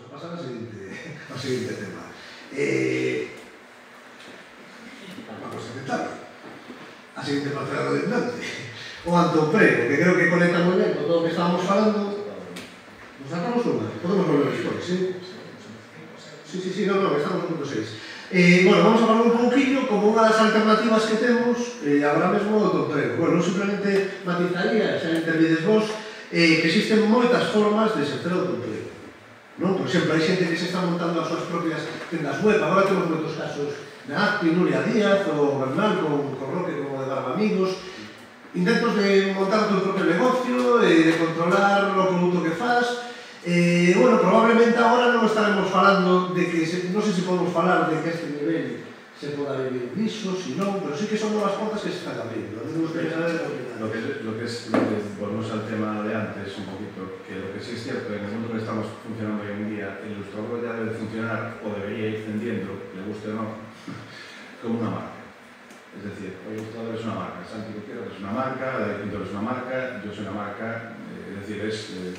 a pasar ao seguinte tema. Vamos a intentarlo. A seguinte parcela redundante. O antoprego, que creo que conecta moi ben con todo o que estábamos falando. Nos sacamos unha, podemos volver despois, sí? Sí, non, estamos no punto 6. Bueno, vamos a falar un pouquinho como unha das alternativas que temos agora mesmo o antoprego. Bueno, simplemente matizaría, xa intervides vos, que existen moitas formas de exercer o antoprego. Por exemplo, hai xente que se está montando as súas propias tendas web. Agora temos moitos casos na Acti, Nuria Díaz, ou Bernal, con Roque, como de Barba Amigos. Intentos de montar o teu propio negocio, de controlar o produto que faz. Bueno, probablemente agora non estaremos falando de que, non sei se podemos falar de que este nivel se poda vivir diso, si non, pero sí que son novas portas que se están abrindo. Volvemos al tema de antes un poquito, que lo que sí es cierto, en el mundo que estamos funcionando hoy en día, el ilustrador ya debe funcionar, o debería ir tendiendo, le guste o no, como una marca. Es decir, hoy el ilustrador es una marca, Santi Gutiérrez es una marca, David Pintor es una marca, yo soy una marca, es decir,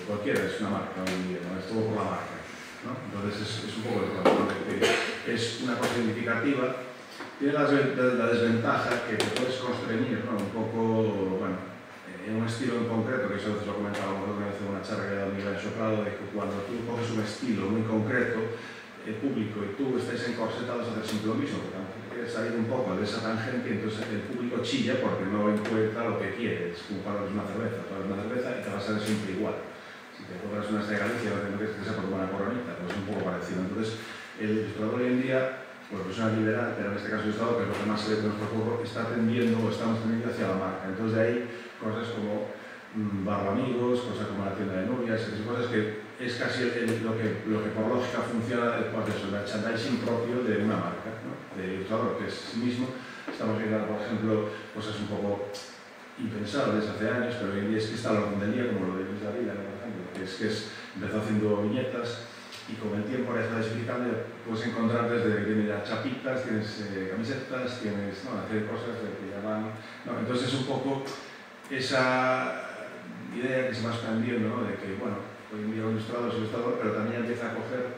cualquiera es una marca hoy en día, ¿no? Es todo por la marca, ¿no? Entonces es un poco de todo, que es una cosa significativa. Tiene la desventaja que te puedes constreñir, ¿no? Un poco, bueno, en un estilo en concreto, que eso a veces lo comentábamos una vez en una charla que he dado a Miguel Soprado, de que cuando tú coges un estilo muy concreto, público, y tú estáis encorsetados a hacer siempre lo mismo, porque aunque quieres salir un poco de esa tangente, entonces el público chilla porque no encuentra lo que quieres, como para una cerveza, tú abres una cerveza y te va a salir siempre igual. Si te compras unas de Galicia, no quieres que sea por una coronita, pues es un poco parecido. Entonces, el ilustrador hoy en día, pues persona liberal, pero en este caso el Estado, que es lo que más se ve con nuestro curro, está tendiendo o estamos tendiendo hacia la marca. Entonces de ahí cosas como Barba Amigos, cosas como la tienda de Nuria, esas cosas que es casi lo que por lógica funciona pues eso, el merchandising propio de una marca, ¿no? De ilustrador, que es sí mismo. Estamos viendo, por ejemplo, cosas un poco impensables hace años, pero hoy en día es que está la orden del día, como lo de Luis Davila, por ejemplo, que empezó haciendo viñetas. Y con el tiempo ahora está diversificando, puedes encontrar desde que tienes chapitas, tienes camisetas, tienes una serie de cosas que ya van. Entonces es un poco esa idea que se va expandiendo, ¿no? De que, bueno, hoy en día el ilustrador es ilustrador, pero también empieza a coger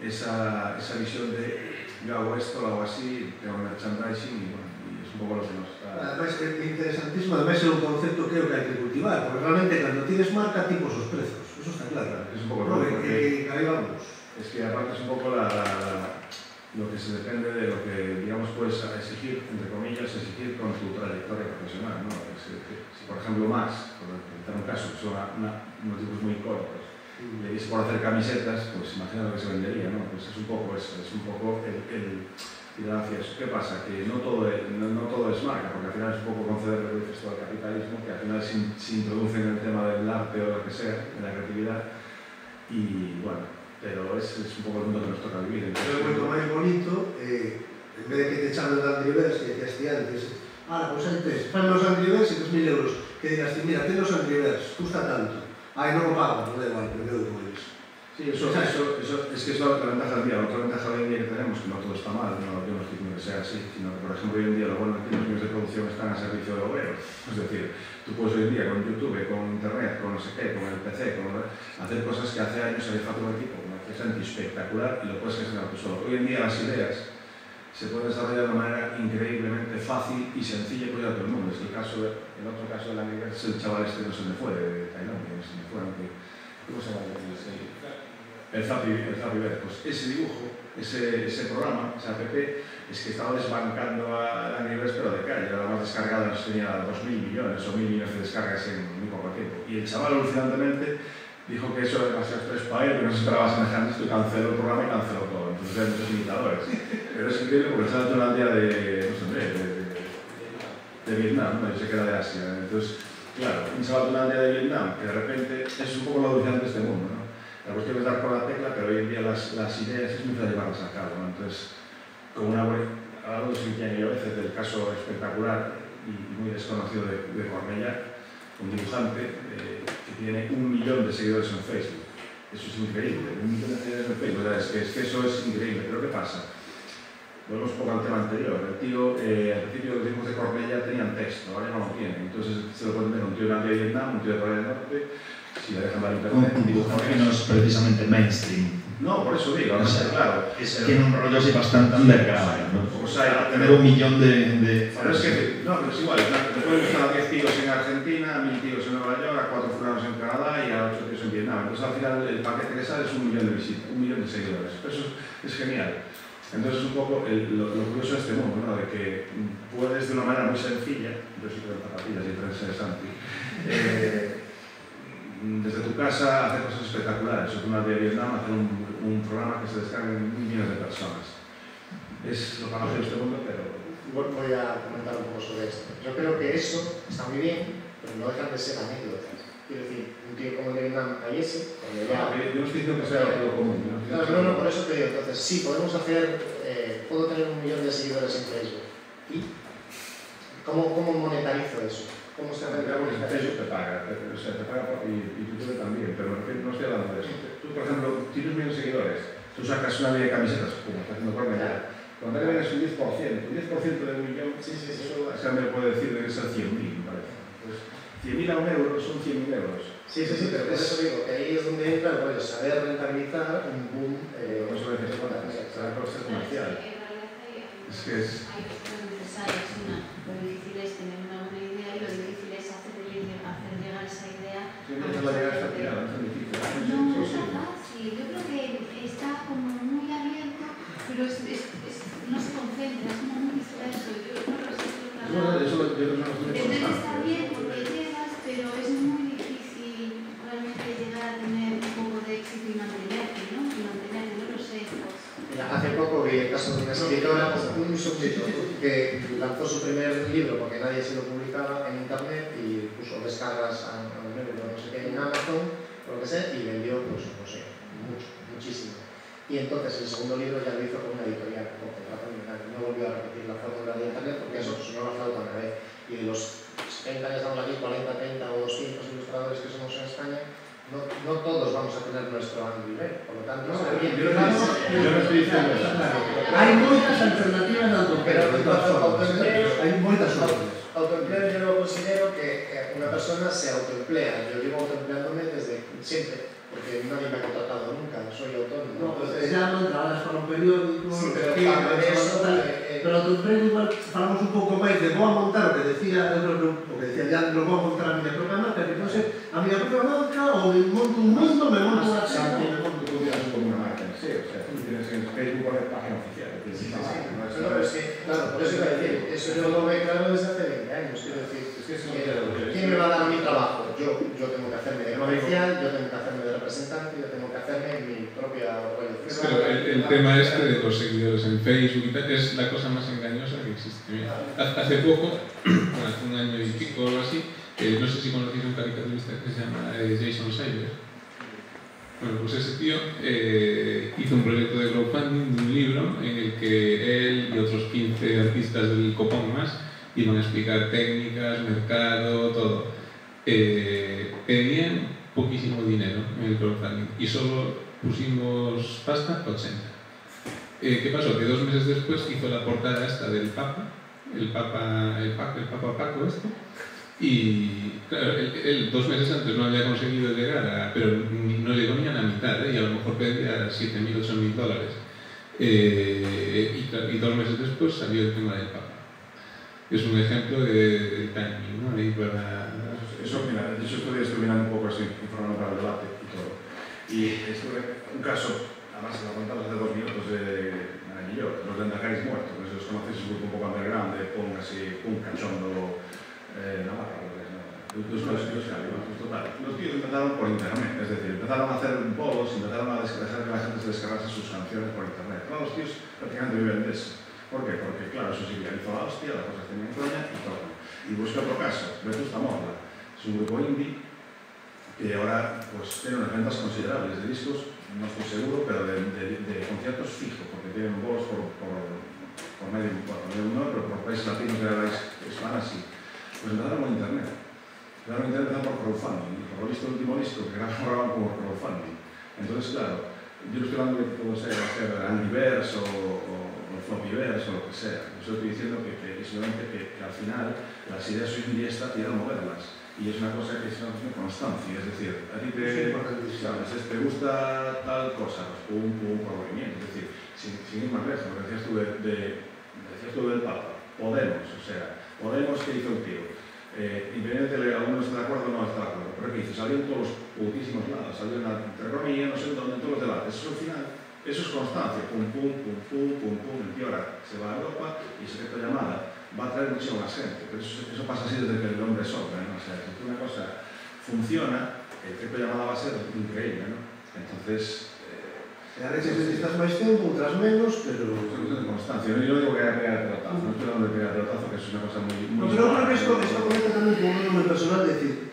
esa visión de yo hago esto, lo hago así, tengo merchandising y, bueno, y es un poco lo que nos está... Además, es interesantísimo, además es un concepto que hay que cultivar, porque realmente cuando tienes marca, tipos los precios. Eso está claro. Es un poco lo que ahí vamos. Es que aparte es un poco lo que se depende de lo que, digamos, puedes exigir, entre comillas, exigir con tu trayectoria profesional, ¿no? Si por ejemplo Max, por citar un caso, que son unos tipos muy cortos, le dices por hacer camisetas, pues imagina lo que se vendería, ¿no? Pues es un poco eso, es un poco el ir hacia eso. ¿Qué pasa? Que no todo es marca, porque al final es un poco conceder lo que dices todo el capitalismo, que al final se introduce en el tema del arte o lo que sea, en la creatividad, y bueno, pero es un poco el mundo que nos toca vivir. Pero moito máis bonito, en vez de que te echaron de Andrivers, que decías ti antes, pues antes, fan los Andrivers y 3.000 euros, que digas ti, mira, ten los Andrivers, custa tanto, non o pago, non da igual, pero quedo con eles. Sí, es que es la ventaja del día. Otra ventaja hoy en día que tenemos, que no todo está mal, no estoy diciendo que sea así, sino que, por ejemplo, hoy en día lo bueno es que los medios de producción están a servicio de obreros. Es decir, tú puedes hoy en día con YouTube, con Internet, con no sé qué, con el PC, hacer cosas que hace años había falta un equipo, como decías antes, espectacular, y lo puedes gestionar tú solo. Hoy en día las ideas se pueden desarrollar de una manera increíblemente fácil y sencilla por todo el mundo. Es el otro caso de la Miguel es el chaval este que no se me fue, de Tailandia, se me fue, ¿cómo se llama? El Zapi Ver, pues ese dibujo, ese programa, esa app, es que estaba desbancando a Angry Birds, pero de calle, era la más descargada, tenía 2.000 millones o 1.000 millones de descargas en muy poco tiempo. Y el chaval alucinantemente dijo que eso era demasiado estrés para él, que no se esperaba semejante esto, y canceló el programa y canceló todo. Entonces hay muchos imitadores. Pero es increíble porque el chaval tiene una aldea de Vietnam, ¿no? Yo sé que era de Asia. Entonces, claro, un chaval de una aldea de Vietnam, que de repente es un poco lo alucinante de este mundo, ¿no? La cuestión es dar con la tecla, pero hoy en día las ideas es muy fácil llevarlas a cabo, ¿no? Entonces, como hablando de a veces del caso espectacular y muy desconocido de Cornellà, un dibujante que tiene 1 millón de seguidores en Facebook. Eso es increíble, 1 millón de seguidores en Facebook, o sea, es que eso es increíble. Pero ¿qué pasa? Volvemos un poco al tema anterior. El tío, al principio los dibujos de Cornellà tenían texto, ahora ya no lo tienen. Entonces se lo pueden ver un tío de la Vietnam, un tío de Corea del Norte. Si la dejan para internet, un dibujo menos precisamente mainstream. No, por eso digo, claro. Tiene un rollo así bastante underground, ¿no? O sea, tener un millón de... Pero es que, no, pero es igual, te pueden gustar a 10 tíos en Argentina, a 1000 tíos en Nueva York, a 4 fulanos en Canadá y a 8 tíos en Vietnam. Entonces al final el paquete que sale es 1 millón de visitas, 1 millón de seguidores. Eso es genial. Entonces un poco lo curioso de este mundo, ¿no? De que puedes de una manera muy sencilla, yo sí creo en zapatillas y en Santi, desde tu casa hacer cosas espectaculares. O una de Vietnam, hacer un programa que se descargue en millones de personas. Es lo que de este mundo, pero... Voy a comentar un poco sobre esto. Yo creo que eso está muy bien, pero no dejan de ser anécdotas. Quiero decir, un tío como el de Vietnam Ayese, cuando ya... Yo no estoy diciendo que sea algo común. No, por eso te digo. Entonces, sí, podemos hacer... puedo tener 1 millón de seguidores en Facebook. ¿Y cómo monetarizo eso? ¿Cómo se hace? Facebook te paga, o sea, te paga y YouTube también, pero no estoy hablando de eso. Tú, por ejemplo, tienes 1 millón de seguidores, tú sacas una línea de camisetas, como está haciendo Corne ya. Cuando te vienes un 10% de 1 millón, eso a cambio puede decir que son 100.000, me parece. Pues 100.000 a 1 euro son 100.000 euros. Sí, pero por eso digo que ahí es donde entra el rollo, saber rentabilizar un boom. No se ve que será por ser comercial. Es que es... Hay cosas necesarias, lo difícil es tener una buena idea y lo difícil es hacer llegar esa idea a no llegar hasta aquí, no es tan difícil. No, no es fácil. Yo creo que está como muy abierto, pero no se concentra, es como muy disperso. Yo no lo sé, está bien porque llegas, pero es muy difícil realmente llegar a tener un poco de éxito y mantenerte, ¿no? No lo sé. Hace poco vi el caso de una escritora, un subtito, que lanzó su primer libro porque nadie se lo publicaba en internet y puso descargas a un libro, no sé qué, en Amazon, o lo que sea, y vendió, pues, no sé, muchísimo. Y entonces el segundo libro ya lo hizo con una editorial, con contrato militar. No volvió a repetir la fórmula de internet porque eso sonó la flauta una vez. Y de los 30 que estamos aquí, 40, 30 o 200 ilustradores que somos en España, no todos vamos a tener nuestro nivel. Por lo tanto, yo no estoy diciendo eso. Hai moitas alternativas de autoempleo. Hai moitas opciones. Autoempleo yo lo considero que una persona se autoemplea. Yo llevo autoempleándome desde siempre, porque nadie me ha contratado nunca, soy autónomo. No, pues te llaman, trabajas para un periódico, sí, pero autoempleo igual falamos un pouco máis de vou a montar o que decía Jan, lo vou a montar a miña propia marca, que pode ser a miña propia marca ou me monto un mundo, me monto unha Santi, me monto tú miras como una marca en sí, o sea, tú tienes en Facebook poner página oficial. Claro, por eso iba a decir, eso yo lo veo claro desde hace 20 años, quiero decir, ¿quién me va a dar mi trabajo? Yo tengo que hacerme de comercial, yo tengo que hacerme de representante, yo tengo que hacerme mi propia organización. Pero el tema este de los seguidores en Facebook y tal es la cosa más engañosa que existe. Mira, hace poco, hace un año y pico o algo así, no sé si conocéis un caricaturista que se llama Jason Sayers. Bueno, pues ese tío hizo un proyecto de crowdfunding de un libro en el que él y otros 15 artistas del copón más iban a explicar técnicas, mercado, todo. Pedían poquísimo dinero en el crowdfunding y solo pusimos pasta 80. ¿Qué pasó? Que 2 meses después hizo la portada esta del Papa, el Papa Paco esto. Y claro, él 2 meses antes no había conseguido llegar pero no llegó ni a la mitad, y a lo mejor pedía $7.000, $8.000. Y 2 meses después salió el tema del Papa. Es un ejemplo de timing, ¿no? Ahí para... Eso, mira, de hecho estuve mirando un poco así, informando para el debate y todo. Y estuve un caso, además lo contamos hace 2 minutos de Anillo, los Lendakaris muertos, no sé si os conocéis, un grupo un poco underground de punk así, punk cachondo, Navarra, los tíos empezaron por internet, es decir, empezaron a hacer polos, empezaron a dejar que la gente se descargase sus canciones por internet. Todos los tíos prácticamente viven de eso. ¿Por qué? Porque, claro, eso sí, hizo la hostia, las cosas tenían coña y todo. Y busqué otro caso, Vetusta Morla. Es un grupo indie que ahora pues, tiene unas ventas considerables de discos, no estoy seguro, pero de conciertos fijos, porque tienen bolos por medio mundo, pero por países latinos de habla hispana sí. Pues empezaron con internet. Empezaron por crowdfunding. Y por lo visto el último disco que grababan como crowdfunding. Entonces, claro, yo no estoy hablando de que todo sea Andiverse o Floppyverse o lo que sea. Yo estoy diciendo que simplemente que al final las ideas hoy en día está tirando moverlas. Y y es una cosa que es una constancia, es decir, a ti te gusta tal cosa, pues un movimiento, es decir, sin ir más lejos, lo que decías tú del Papa, Podemos, o sea, Podemos que hizo un tío, independientemente de alguno esté de acuerdo o no está de acuerdo, pero que hizo, salió en todos los putísimos lados, salió entre comillas, no sé dónde, en todos los debates, eso al final, eso es constancia, pum, el tío ahora se va a Europa y ese efecto llamada va a traer mucho más gente, pero eso pasa así desde que el hombre es hombre, ¿no? O sea, si una cosa funciona, el efecto llamada va a ser increíble, ¿no? Entonces, a veces necesitas máis tempo, outras menos, pero... Es una cuestión de constancia. Yo no digo que haya que pegar el pelotazo, no estoy hablando de pegar el pelotazo, que es una cosa muy... No, pero creo que esto conecta tamén con un número personal, de decir,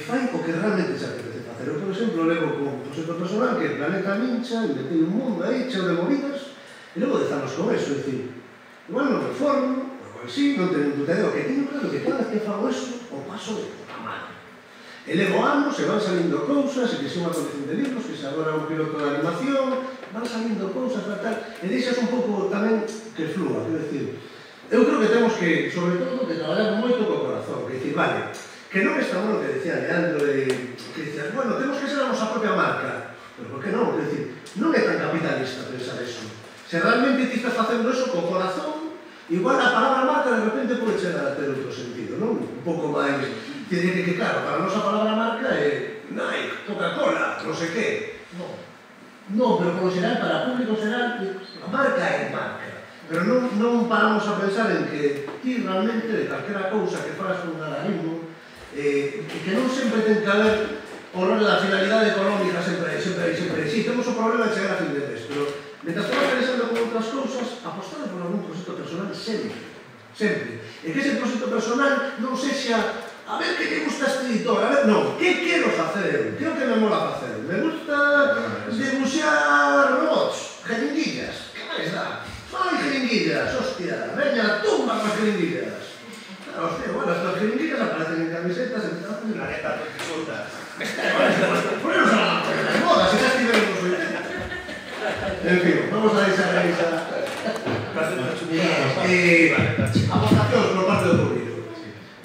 fai o que realmente se apetece facer. Eu, por exemplo, levo con un proxecto personal que é Planeta Mincha, inventei un mundo aí, cheo de movidas, e logo dezamos con eso, é dicir, igual non me formo, igual sí, non teño un tuteo, que teño claro que cada vez que fago eso, o paso de puta madre. E levo anos, e van salindo cousas, e que se unha colección de libros, que se agora un piloto de animación, van salindo cousas, tal, e deixas un pouco tamén que flúa, quero dicir, eu creo que temos que, sobre todo, que traballar moito co corazón, que dicir, vale, que non está bueno que decía Leandro, que dicías, bueno, temos que ser a nosa propia marca, pero por que non? Quero dicir, non é tan capitalista pensar eso. Se realmente ti estás facendo eso co corazón, igual a palabra marca de repente pode chegar a ter outro sentido, non? Un pouco máis, tiene que, claro, para a nosa palabra marca é Nike, Coca-Cola, non sei que. Non, pero como xeral, para o público xeral, a marca é marca. Pero non paramos a pensar en que ti realmente, de calquera cousa que fagas con galerismo, que non sempre ten que haber o rol da finalidade económica sempre. Sí, temos o problema de chegar a fin de mes, pero mentre estamos pensando con outras cousas, apostando por algún proxecto personal sempre. E que ese proxecto personal non sexa a ver que te gusta este editor, a ver, non, que quero facer? Que é o que me mola facer? Me gusta debuxar robots, jeringuillas, que máis dá? Fai jeringuillas, hostia, veña, tumba con jeringuillas. Hostia, bueno, estas jeringuillas aparecen en camisetas, en la neta, que soltas. Poneros a la moda, si ya escriben los 80. En fin, vamos a esa aportacións por parte do público.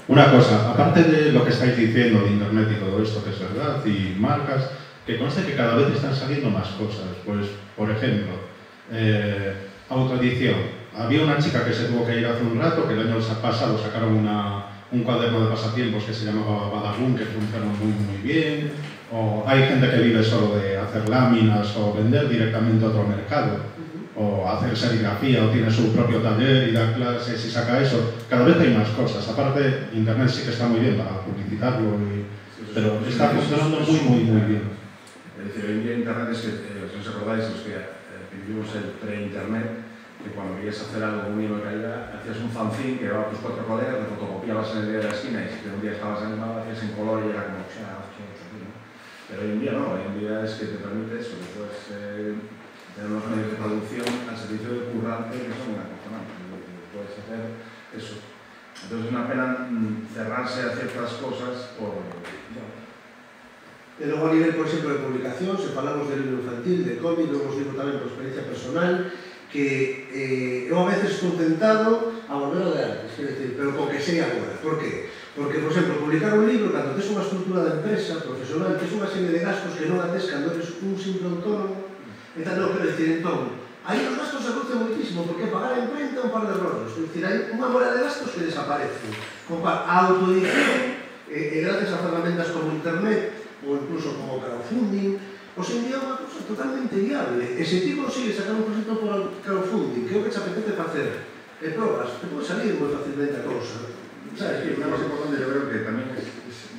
Una cosa, aparte de lo que estáis diciendo de Internet y todo esto, que es verdad, y marcas, que conste que cada vez están saliendo más cosas. Pues, por ejemplo, autoedición. Había una chica que se tuvo que ir hace un rato, que el año pasado sacaron un cuaderno de pasatiempos que se llamaba Badabun, que funciona muy bien. O hay gente que vive solo de hacer láminas o vender directamente a otro mercado. O hacer serigrafía, o tiene su propio taller y da clases y saca eso. Cada vez hay más cosas. Aparte, Internet sí que está muy bien para publicitarlo, pero está funcionando muy bien. Es decir, hoy en día Internet es que, si os acordáis, los que vivimos el pre-Internet, que cuando querías hacer algo muy de calidad, hacías un fanzine que llevaba tus 4 colegas, te fotocopiabas en el día de la esquina y si un día estabas animado, hacías en color y era como, pero hoy en día no, hoy en día es que te permite eso, que puedes tener unos medios de producción al servicio del currante que son una cosa, puedes hacer eso. Entonces es una pena cerrarse a ciertas cosas por... E logo a nivel, por exemplo, de publicación, se falamos de libro infantil, de cómic, logo os digo tamén por experiencia personal, que eu a veces estou tentado a volver ao de antes, quer dizer, pero co que sei agora. Por qué? Porque, por exemplo, publicar un libro, cando tes unha estrutura de empresa profesional, tes unha serie de gastos que non a tes cando eres un simple autónomo. Entón, non, quero dicir, entón, aí os gastos se reducen moitísimo, porque pagar a imprenta un par de rollos. Quer dicir, hai unha bola de gastos que desaparecen. A autoedición, gracias a ferramentas como Internet, ou incluso como crowdfunding, hoxe en día é unha cosa totalmente viable. E se ti consigues sacar un proxecto por crowdfunding, que é o que te apetece facer, e probas, te pode salir moi facilmente a cousa. ¿Sabes? Sí, una cosa importante yo creo que también es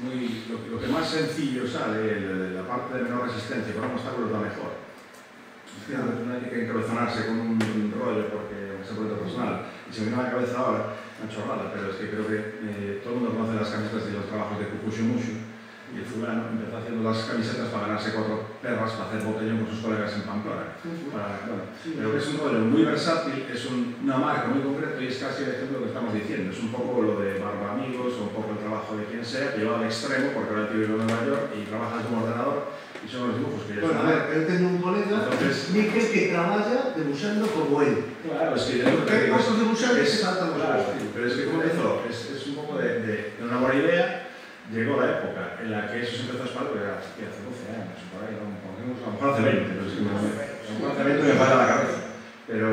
muy... Lo que más sencillo sale, la parte de menor resistencia, para un obstáculo es la mejor. Es que no hay que encabezonarse con un rollo porque es un proyecto personal. Y se me viene a la cabeza ahora una chorrada, pero es que creo que todo el mundo conoce las camisetas y los trabajos de Kukushimushu. Y el fulano empezó haciendo las camisetas para ganarse 4 perras para hacer botellón con sus colegas en Pamplona. Pero que es un rollo muy versátil, es una marca muy concreta y es casi el ejemplo que estamos diciendo. Es un poco lo de Barba Amigos o un poco el trabajo de quien sea, que lleva al extremo porque ahora el tío vive en Nueva York y trabaja como ordenador y son los dibujos que ya bueno, a ver, eu teño un colega, Miquel, que traballa debuxando como él. Claro, es que yo creo que os debuxantes que saltan os claro, pero es que como empezó, es un poco de una buena idea. llegó la época en la que eso se empezó a espalar, porque era hace 12 años, por ahí, a lo mejor hace 20, pero es que me falla la cabeza. Pero,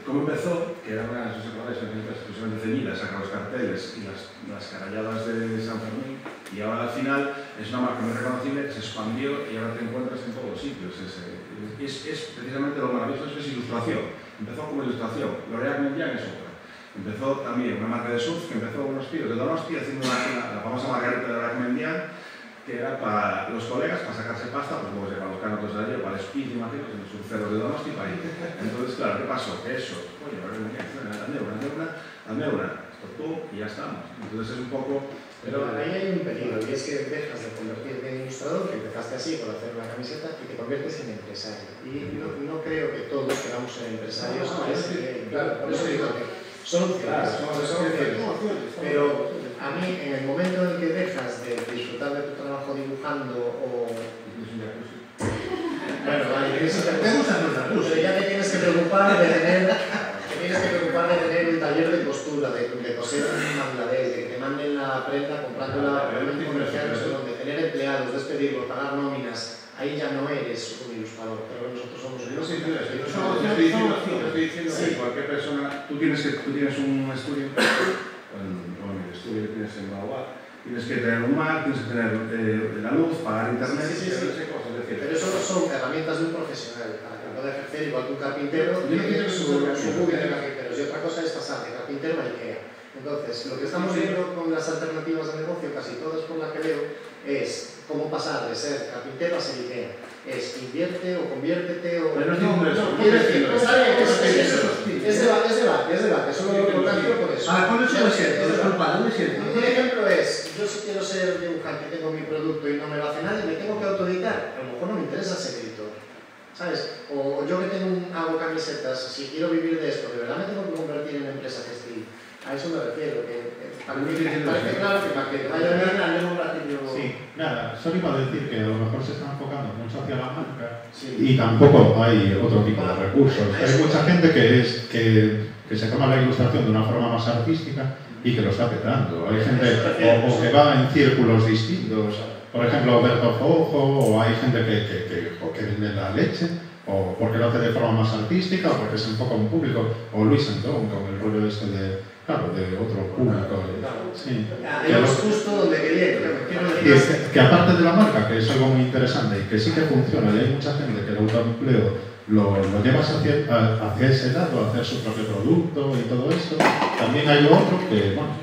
¿cómo empezó? Que eran unas empresas exclusivamente ceñidas, sacar los carteles y las caralladas de San Fermín, y ahora al final es una marca muy reconocible, se expandió y ahora te encuentras en todos los sitios. Es precisamente lo maravilloso, es ilustración. Empezó como ilustración, L'Oréal Mendian es otra. Empezó también una marca de surf que empezó unos tíos de Donosti haciendo la famosa margarita de L'Oréal Mendian, que era para los colegas, para sacarse pasta, pues luego para los canotos de allí, para el Speed, imagino, los surferos de Donosti, para ir. Entonces, claro, ¿qué pasó? Que eso, oye, hazme una, esto pum, y ya estamos. Entonces es un poco... Pero ahí hay un peligro, y es que dejas de convertirte en ilustrador, que empezaste así por hacer una camiseta, y te conviertes en empresario. Y no creo que todos queramos ser empresarios. Claro, por eso digo que son opciones, pero a mí, en el momento en que dejas de disfrutar de tu trabajo dibujando o... Bueno, vale, pero ya te tienes que preocupar de tener un taller de costura, de coser en Bangladesh, de que te manden la prenda comprándola por un comercial, de tener empleados, despedirlos, pagar nóminas. Ahí ya no eres un ilustrador, pero nosotros somos un ilustrador. Estoy diciendo que cualquier persona, tú tienes un estudio, bueno, el estudio que tienes en Baobab, tienes que tener un mar, tienes que tener la luz, pagar internet, pero eso no son herramientas de un profesional, para que pueda ejercer igual que un carpintero, tiene su buque de carpinteros, y otra cosa es pasar de carpintero a IKEA. Entonces, lo que estamos viendo con las alternativas de negocio, casi todas por las que veo, es cómo pasar de ser carpintero a ser IKEA. Es invierte o conviértete o... Pero no quiero decir, es debate, solo lo planteo por eso. A ver, por eso me siento, disculpa, no me siento. Un ejemplo es, yo si quiero ser dibujante, tengo mi producto y no me lo hace nadie, me tengo que autoeditar, a lo mejor no me interesa ser editor, ¿sabes? O yo que hago camisetas, si quiero vivir de esto, de verdad me tengo que convertir en empresa textil. A eso me refiero, que parece claro que para que te vaya bien al mismo platillo... Sí, nada, solo iba a decir que a lo mejor se está enfocando mucho hacia la marca y tampoco hay otro tipo de recursos. Hay mucha gente que se toma la ilustración de una forma más artística y que lo está petando. Hay gente o que va en círculos distintos, por ejemplo, Berto Fojo, o hay gente que vende la leche, o porque lo hace de forma más artística, o porque se enfoca a un público, o Luis Antón con el rollo este de otro público. Sí. Es justo donde quería que aparte de la marca, que es algo muy interesante y que sí que funciona, y hay mucha gente que el autoempleo lo llevas hacia ese lado, hacer su propio producto y todo esto. También hay otro que, bueno, a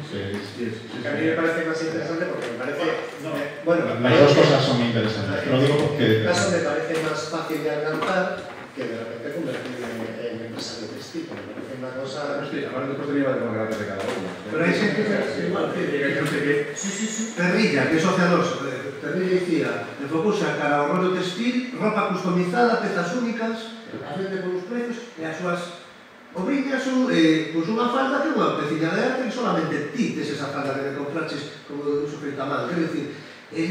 mí me parece más interesante porque me parece... las dos cosas son interesantes. Lo digo porque... En este caso me parece más fácil de alcanzar que de repente convertirme en empresario textil. Me parece una cosa... Ahora después tenía las democracias de cada uno. Pero hay gente que igual, Terrilla, que é socialoso, Terrilla dicía, enfocouse a cara ao rollo textil, ropa customizada, pezas únicas, as vende polos precios, e as súas obriñas son unha falda que é unha peciña de arte que solamente ti tes esa falda que me compraches como de uso feito a mano. Quero dicir,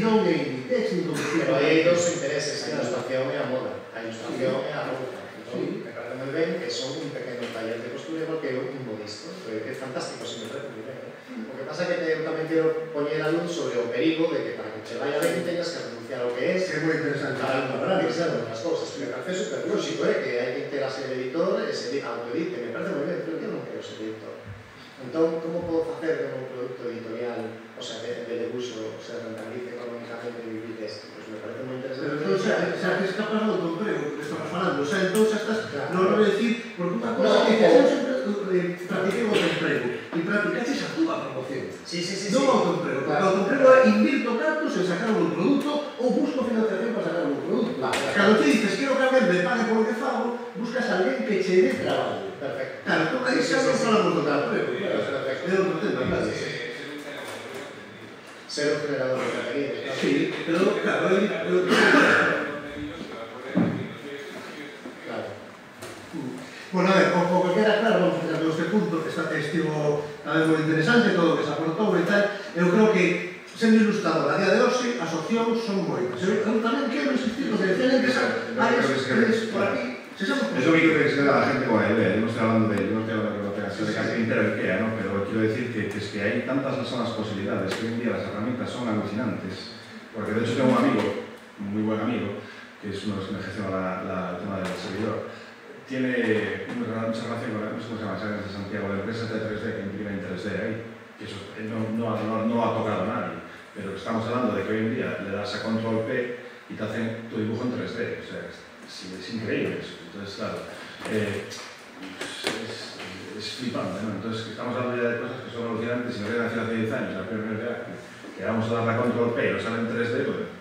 non é Inditex, nin competición. Pero hai dos intereses, a ilustración e a moda, a ilustración e a roupa. Me parece moi ben que son un pequeno taller de costura porque é un modisto, que é fantástico, se me parece moi ben. O que pasa é que eu tamén quero poñer a luz sobre o perigo de que para que che vaya ben teñas que renunciar ao que é. É moi interesante. Para ignorar que sean outras cousas. Me parece super lógico, que hai que ter a ser editor e se autoedite. Me parece moi ben, pero eu non quero ser editor. Entón, como podo facer que un producto editorial, o sea, de debuxo, se rentabilice económicamente e vivir desto? Pois me parece moi interesante. Pero entón, xa que escapas do autoemprego que estamos falando, o sea, entón xa estás, non vou decir, porque unha cosa que eu sempre practiquei o autoemprego, e practicaches a túa promoción. Sí. Non o autoemprego, porque o autoemprego é invirto cartos en sacar un produto ou busco financiación para sacar un produto. Cando te dices, quero que alguén me pague por o que fago, buscas a alguén que che dé traballo. Perfecto. Claro, entón aí xa non falamos do autoemprego. É outro tema, claro. Ser un generador de contenidos. Sí, pero claro, bueno, a ver, o que queda claro, vamos a fijar este punto, estivo tamén moi interesante todo o que se aportou e tal. Eu creo que, sendo ilustrador, a día de hoxe, as opcións son moitas. Eu tamén quero insistir, porque tienen que ser varias por aquí. Es lo que quiero que se da a la gente con la idea. Yo no estoy hablando de que no tengas se de carpintero IKEA, ¿no? Pero quiero decir que es que hay tantas son las posibilidades, que hoy en día las herramientas son alucinantes. Porque de hecho tengo un amigo, un muy buen amigo, que es uno de los que me gestiona el tema del servidor, tiene mucha relación con la empresa de Santiago, la empresa de 3D que imprime en 3D ahí, que eso no ha tocado a nadie, pero estamos hablando de que hoy en día le das a control P y te hacen tu dibujo en 3D, o sea, es increíble eso. Entonces, claro, es flipante, ¿no? Entonces, estamos hablando ya de cosas que son alucinantes y nos deben hacer hace 10 años, la primera realidad, que vamos a dar la control P y nos sale en 3D, pues